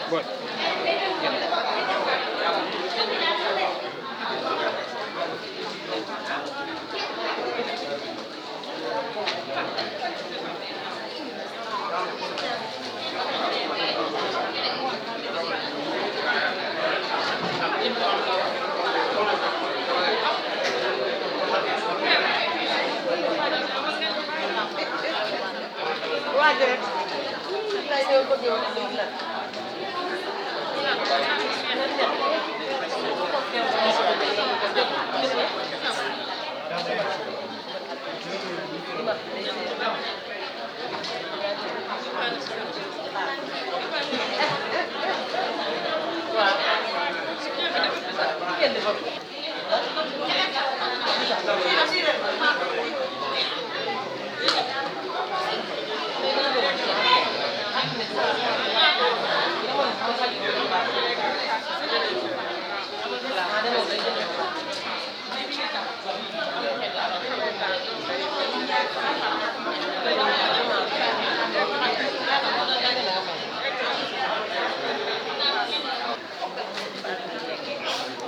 Bueno.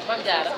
Mam Jaara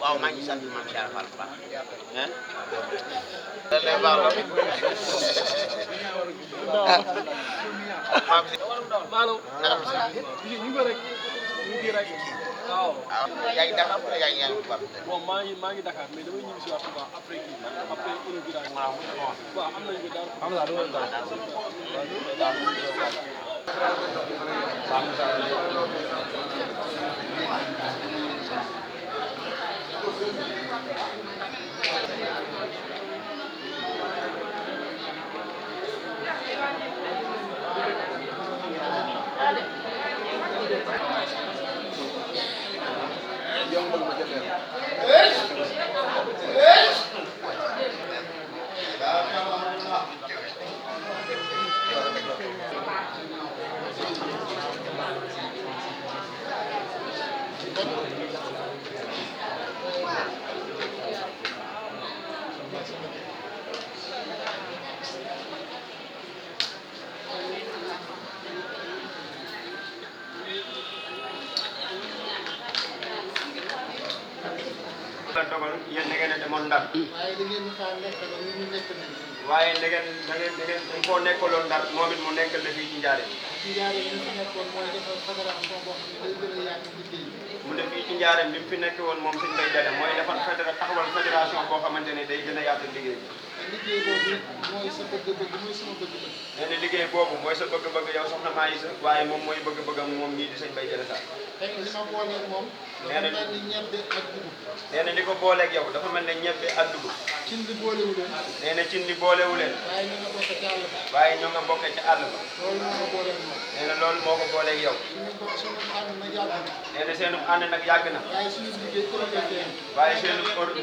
waaw maa ngi sant maam Cheikh Fall Ba yaa ngi Dakar wala yaa ngi Touba bon maa ngi Dakar mais damay ñibbi si waat Touba après kii après inauguration waaw am nañu ko daal dogal yéen da ngeen a demoon Ndar waaye da ngeen dañ koo nekkaloon Ndar moom it mu nekkal la fii ci Njaaréem mu def fii ci Njaaréem li mu fi nekk woon moom suñ bay jale mooy defar taxawal fédération boo xamante ne day gën a yaatal liggéey bi nee na liggéey boobu mooy sa bëgg-bëgg yow soxna Maïssa waaye moom mooy bëgg-bëggam moom ñii di sëñ bay jale sax nee na li ko booleeg yow dafa mel ne ñebbe ak dugub nee na cin li boolewu leen waaye ñoo nga bokke ca àll ba nee na loolu moo ko booleeg yow. suñu ànd nag yàgg na. nee na seenu ànd nag yàgg na. waaye suñu liggéey Europe la feeñ. waaye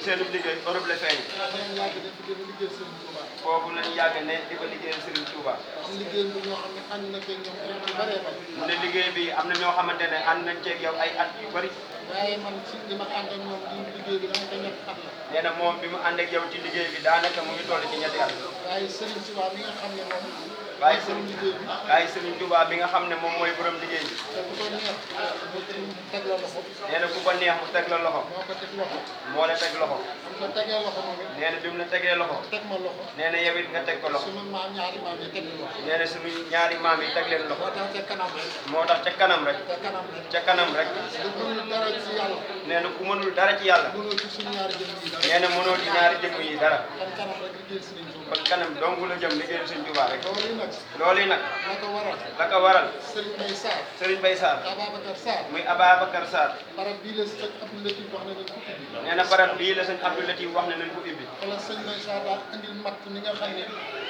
seenu liggéey Europe la feeñ. dañu yàgg def di liggéey Serigne Touba. foofu lañu yàgg ne di ko liggéeyal Serigne Touba. am liggéey bi ñoo xam ne ànd na feeg ñoom ay at yu bëree bëri. mu ne liggéey bi am na ñoo xamante ne ànd nañ ceeg yow ay at yu bëri. waaye man si li ma ànd ak ñoom di liggéey bi dama ko ñett at la. nee na moom bi mu ànd ak yow ci liggéey bi daanaka mu ngi toll ci ñetti at. waaye Serigne Touba mi nga xam ne moom. waaye Serigne liggéey bi. waaye Serigne Touba bi nga xam ne moom mooy borom liggéey bi. te ku ko neex mu teg la loxo. nee na ku ko neex mu teg la loxo. moo ko teg loxo. moo la teg loxo. am na tegee loxo moom it. nee na bi mu la tegee loxo. teg ma loxo. nee na yow it nga teg ko loxo. sunu maam ñaari maam yi teg loxo. nee na suñu ñaari maam yi teg leen loxo. moo tax ca kanam rek. moo tax ca kanam rek. ca kanam rek. ca kanam rek. du mënul dara ci yàlla. nee na ku mënul dara ci yàlla. mënoo ci suñu ñaari jëm yi dara. nee na mënoo ci ñaari jëmm yi dara. kon kanam rek liggéey Serigne Touba. kon kanam dong la jëm liggéeyal Serigne Touba rek. loolu yi nag. loolu yi nag. la ko waral. la ko waral. Serigne Mbaye Sarr. Serigne Mbaye Sarr. Ababacar Sarr. muy Ababacar Sarr. barab bii la sëñ Abdou Latif wax na leen ko ubbi. nee na barab bii la sëñ Abdou Latif wax ne nañ ko ubbi. wala sëñ Mbaye Sarr daal andil matt mi nga xam ne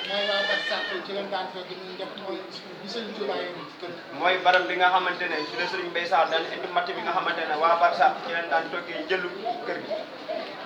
mooy waa Bar Sàq ci lañ daan fekk ñu def mooy bi sëñ Touba yoon ci kër. mooy barab bi nga xamante ne ci la Serigne Mbaye Sarr daan indi matt bi nga xamante ne waa Bar Sàq ci lañ daan toggee jëlu kër gi.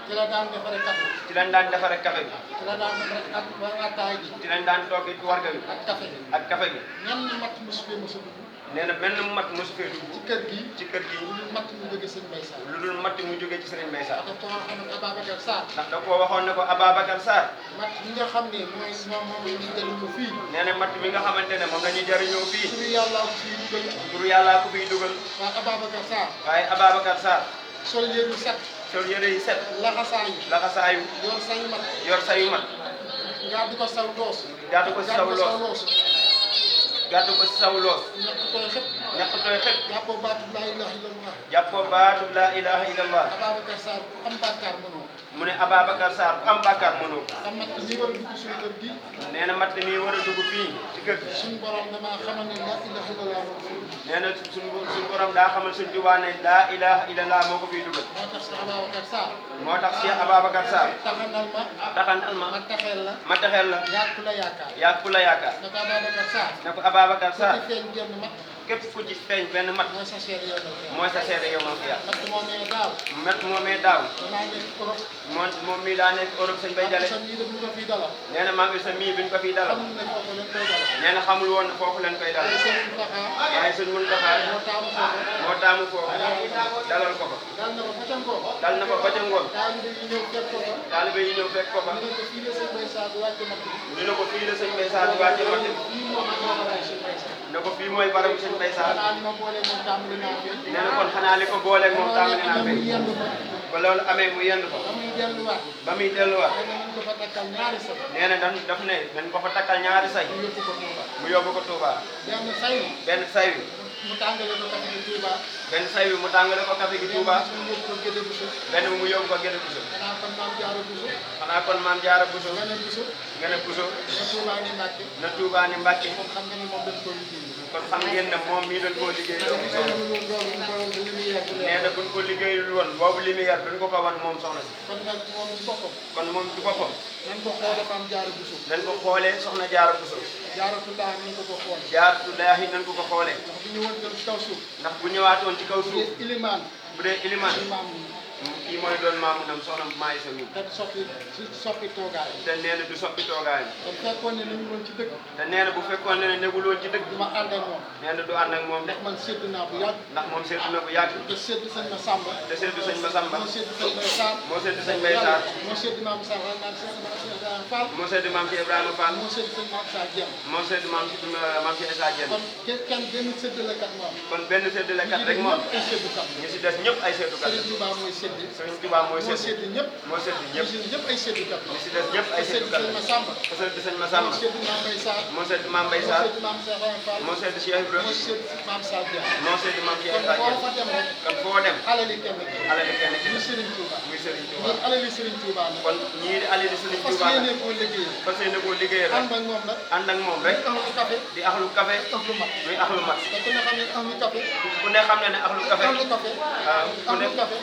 ci la daan defaree café. ci lañ daan defaree café gi. ci la daan defaree ak attaay gi. ci lañ daan toggee warga gi. ak café gi. ak café gi. ñan matt mosu fee mosu dugg. nee na benn mat mosu fee dugg. ci kër gi. ci kër gi. lu dul matt mu jóge sëñ Mbaye Sarr. lu dul matt mu jógee ci Serigne Mbaye Sarr. dafa ko waxoon ak Ababacar Sarr. ndax da koo waxoon ne ko Ababacar Sarr. matt mi nga xam ne mooy moom la ñuy jëriñoo fii. nee na matt mi nga xamante ne moom la ñuy jariñoo fii. turu yàlla ak fii dugal. turu yàllaa ko fiy dugal. waa Ababacar Sarr. waaye Ababacar Sarr. sol yére yu set. sol yére yi set. laxasaayu. laxasaayu. yor sayu mat. yor sayu mat. gàddu ko saw loos. gàddu ko si saw loos. gàddu ko si saw loos. ñàkk tooy xëpp. ñàkk tooy xëpp. jàppoo baatu laa ilaha illallah. jàppoo baatu laa ilaha illallah. Ababacar Sarr ku am bàkkaar mënoo. mu ne Ababacar Sarr ku am bàkkaar mënoo. xam mat ñi war a dugg suñu kër gi. nee na matt mi war a dugg fii ci kër gi. suñu borom damaa xamal ne laa ilaha illallah moo ko fi dugg. nee na suñu borom daa xamal suñu Tuubaa ne laa ilaha illallah moo ko fiy dugal. moo tax si Ababacar Sarr. moo tax Cheikh Ababacar Sarr. taxanal ma. taxanal ma. ma taxeel la. ma taxeel la. yàgg la yaakaar. yàgg la yaakaar. ne ko Ababacar Sarr. ne ko Ababacar Sarr. ku ci feeñ genn mat. képp ku ci feeñ benn mat. mooy sa seede yow la ko mooy sa seede yow ma fi yàlla. mat moo nee daaw. mat moomee daaw. damaa nekk Europe. moom mii daa nekk Europe sëñ Bay Jale. sa mii de bu ko fii dalal. nee na maa ngi sa mii bi ñu ko fii dalal. xamul ne foofu lañ koy dalal. nee na xamul woon ne foofu lañ koy dalal. tey sëñ Mountakha. waaye sëñ Mountakha moo taamu foofu. moo taamu foofu dalal ko fa. dal na ko ba ca ngoon. dal na ko ba ca ngoon. taalibe yi ñëw fekk ko fa. taalibe yi ñëw fekk ko fa. ñu ne ko fii la sëñ Mbaye Sarr di wàcce mat bi. ñu ne ko fii la sëñ Mbaye Sarr di wàcce mat bi. fii moo xam ne mooy sëñ Mbaye Sarr. ne ko fii mooy barabu sëñ Mbaye Sarr. xanaa li ma boole moom tàmbali naa fi. nee na kon xanaa li ko booleeg moom tàmbali naa muy fekk. yendu fa. ba loolu amee mu yendu fa. ba muy delluwaat. ba muy delluwaat. xëy na ñu ko fa takkal ñaari sa. nee na daf ne dañ ko fa takkal ñaari say. ñu yóbbu ko Touba. mu yóbbu ko Touba. benn say. benn say wi. mu tàngale ko kafe gi Touba. benn say wi mu tàngale ko kafe gi Touba. benn mu yóbbu ko Gédé Bousso. benn bi mu yóbbu ko Gédé Bousso. xanaa kon maam Jaara Bousso. xanaa kon maam Jaara Bousso. nga ne Bousso. nga ne Bousso. nga Touba ni Mbàkke. na Touba ni Mbàkke. kon xam nga ni moom dañ ko liggéey. kon xam ngeen ne moom mii dañ koo liggéey. nee na buñ ko liggéeyul woon boobu lumière duñ ko ko wan moom soxna si. kon nag moom ci boppam. kon moom ci boppam. nañ ko xoolee maam Jaara Bousso. dañ ko xoolee soxna Jaara Bousso. Jaaratullah nañ ko xoolee. Jaaratullaahi nañ ko ko xoolee. ndax bu ñu woon jëm ci kaw suuf. ndax bu ñëwaatoon ci kaw suuf. ilimaan. bu dee ilimaan. imaam kii mooy doon maamu nam soxna Maay Sa mi. te soppi toogaay. te nee na du soppi toogaayam. te fekkoon ne nañu woon ci dëkk. te nee na bu fekkoon ne negul woon ci dëkk. du ma ànd ak moom. nee na du ànd ak moom de. ndax man sédd naa bu yàgg. ndax moom seetu na bu yàgg. te sédd sëñ ma Samba. te seetu sëñ ma Samba. moo sédd sëñ Mbaye Sarr. moo seetu sëñ Mbaye Sarr. moo sédd maam Sarr naan sëñ Ibrahima Fall. moo seetu maam ci Ibrahima Fall. moo sédd sëñ maam Sarr Dieng. moo seetu maam ci Issa Dieng. kon kenn benn séddalekat moom. kon benn séddalekat rek moom. ay séddukat. ñu si des ñëpp ay séddukat. Serigne Touba mooy sédd. Serigne Touba mooy moo sédd. sédd ñëpp. moo sédd ñëpp. ñëpp ay séddukat. ñu si des ñëpp ay séddukat. sëñ ma Samba. moo sédd sëñ ma Samba. moo sédd maam Mbaye Sarr. moo sédd maam Mbaye Sarr. moo sédd maam Cheikh Ibrahima Fall. moo sédd Cheikh Ibrahima. moo sédd maam Sarr Dieng. moo sédd maam ci kon Issa foo Dieng. fa dem rek. kon foo dem. alali kenn ki. alali kenn ki muy Serigne Touba. muy Serigne Touba. ñun alali Serigne Touba la. kon ñii di alali Serigne fas Touba la. yéene koo liggéeyal. fas yéene koo liggéeyal rek. ànd ak moom nag. ànd ak moom rek. di axlu café. di axlu café. axlu mat. muy axlu mat. te ku ne xam ne axlu café. ku ne xam na ne axlu café. axlu café. waaw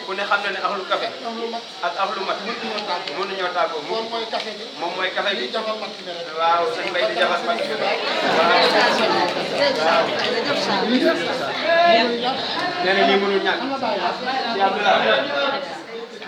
ku ne xam na ne axlu café. axlu mat. ak axlu mat. mënuñoo tàggoo. mënuñoo tàggoo moom mooy café bi. moom mooy café bi. di jafal mat bi rek. waaw sëñ Bay di jafal mat bi. waaw. lii mënul ñàkk. nee na lii mënul ñàkk. am na bàyyi la. ci Abdoulaye.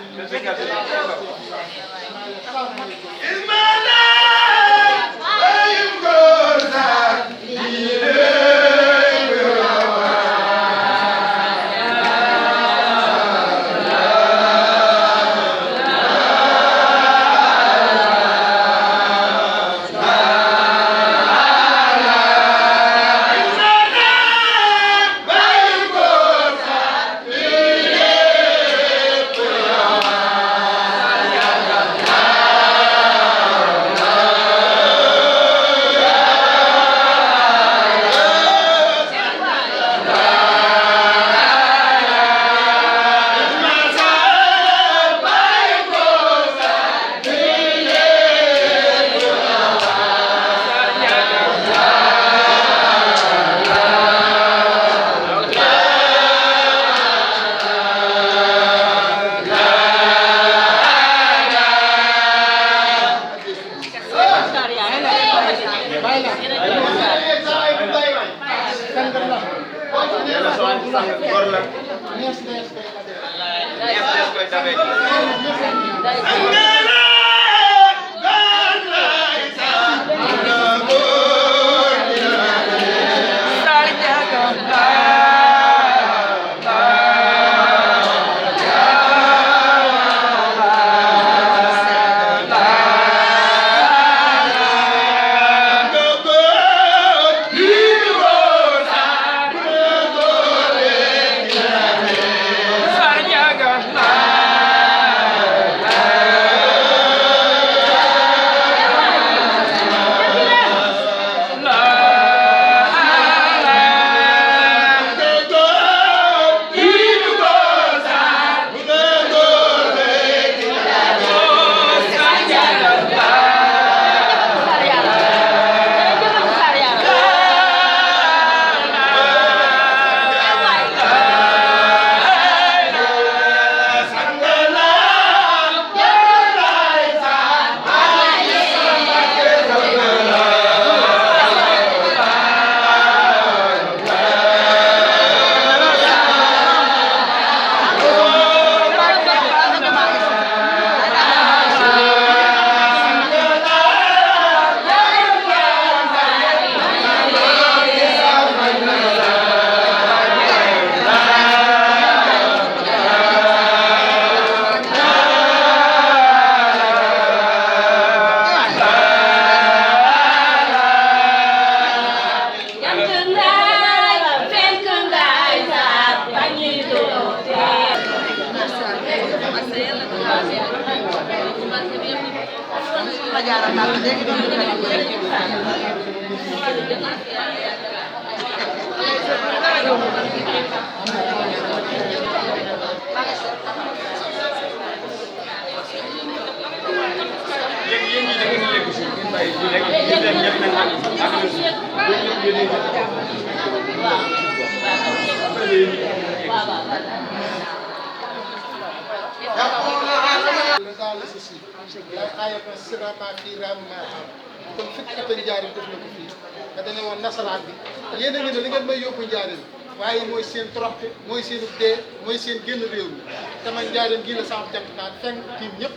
kon fukki at ak njaarim def na ko fii nga dane woon nasaraan bi yéen a ngi ne li ngeen may yóbbu njaarim waaye mooy seen troxte mooy seen dee mooy seen génn réew mi te man njaarim gii la sama jant naan fenn tiim ñëpp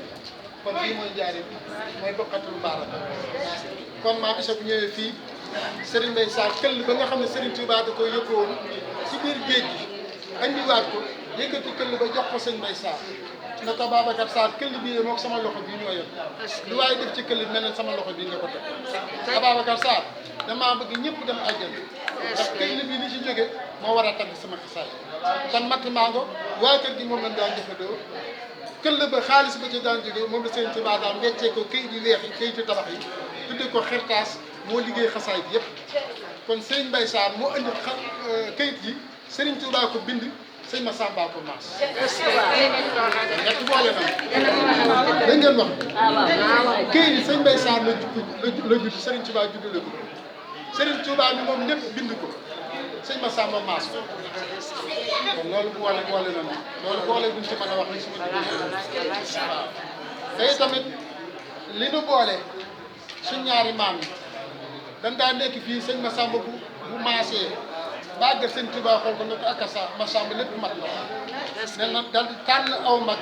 kon fii mooy njaarim mooy bokkatul baaraka kon maa isa bu ñëwee fii Serigne Mbaye Sarr këll ba nga xam ne Serigne Touba da koy yóbbuwoon ci biir géej gi andiwaat ko yëkkati këll ba jox ko sëñ Mbaye Sarr na ko Babacar Sarr këll bii moom sama loxo bii ñoo yor lu waaye def ci këll mel ne sama loxo bii nga ko teg Babacar Sarr damaa bëgg ñëpp dem àjjana ndax këll bii li ci jóge moo war a tagg sama xisaay kon matt mango waa kër gi moom lañ daan jëfandoo këll ba xaalis ba ci daan jóge moom la Serigne Touba daan weccee ko këyit yu weex yi këyitu tabax yi tudde ko xirtaas moo liggéey xasaay bi yëpp kon Serigne Mbaye Sarr moo andi këyit yi Serigne Touba ko bind sëñ Massamba ko maas. ñett boole na dañ ngeen wax këyit yi sëñ Mbaye Sarr la judd Serigne Touba juddale ko Serigne Touba bi moom lépp bind ko sëñ Massamba maas ko kon loolu boole na loolu boole buñ ci mën a wax ni suma dugg waaw tey tamit li nu boole suñ ñaari maam yi dañ daa nekk fii sëñ Massamba bu maasee bàggal sëñ Tuubaa xool ko ne ko akasa Massamba lépp mat la ne na dal di tànn aw mag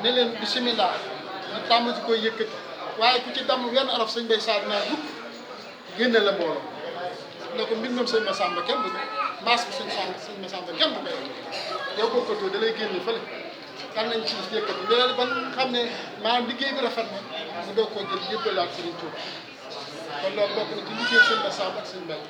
ne leen bisimilah ñu tàmm ci koy yëkkati waaye ku ci damm wenn araf sëñ Bay Saar naa dugg génne la mbooloo ne ko mbindum sëñ Massamba kenn du ko maas bi sëñ Massamba kenn du ko yow bokkatoo da lay génne fële kan nañ ci yëkkati loolu ban xam ne maanaam liggéey bi rafet na mu doog koo jël yëbbalaat sëriñ Tuubaa kon loolu bokk na ci liggéey sëñ Massamba ak sëñ Bay